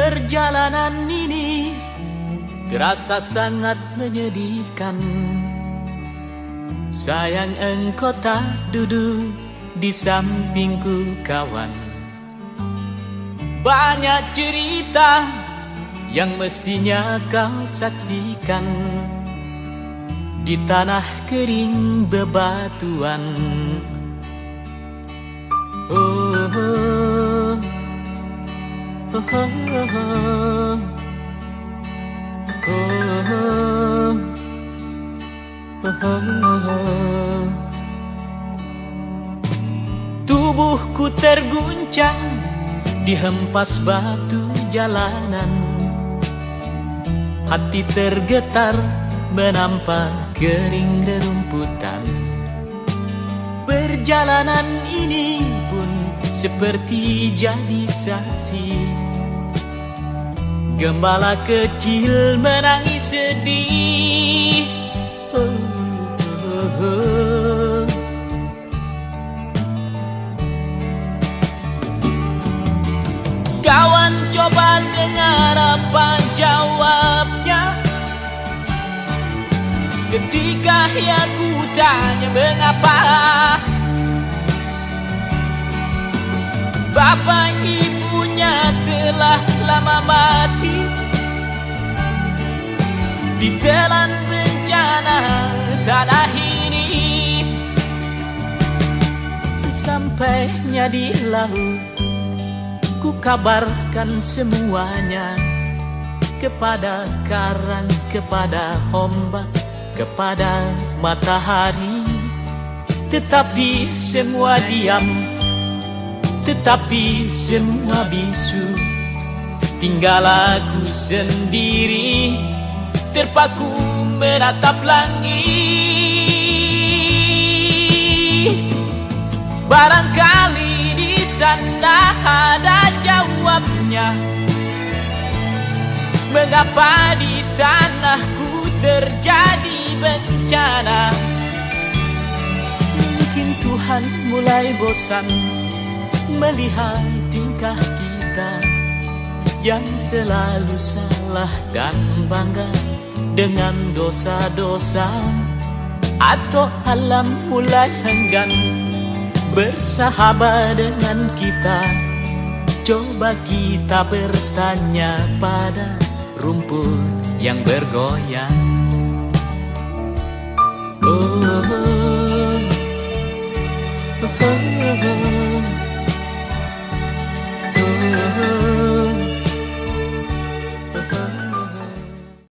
Perjalanan ini terasa sangat menyedihkan. Sayang engkau tak duduk di sampingku kawan. Banyak cerita yang mestinya kau saksikan di tanah kering bebatuan. Oh, oh, oh, oh, oh, oh, oh, oh. Tubuhku terguncang dihempas batu jalanan. Hati tergetar menampak kering rerumputan. Perjalanan ini pun seperti jadi saksi. Gembala kecil menangis sedih. Oh, oh, oh. Kawan, coba dengar apa jawabnya ketika aku tanya mengapa bapak ibunya telah lama mati ditelan bencana tanah ini. Sesampainya di laut, ku kabarkan semuanya kepada karang, kepada ombak, kepada matahari. Tetapi semua diam, tetapi semua bisu. Tinggal aku sendiri terpaku menatap langit. Barangkali di sana ada jawabnya, mengapa di tanahku terjadi bencana. Mungkin Tuhan mulai bosan melihat tingkah kita yang selalu salah dan bangga dengan dosa-dosa. Atau alam mulai enggan bersahabat dengan kita. Coba kita bertanya pada rumput yang bergoyang. Oh, oh, oh, oh, oh, oh.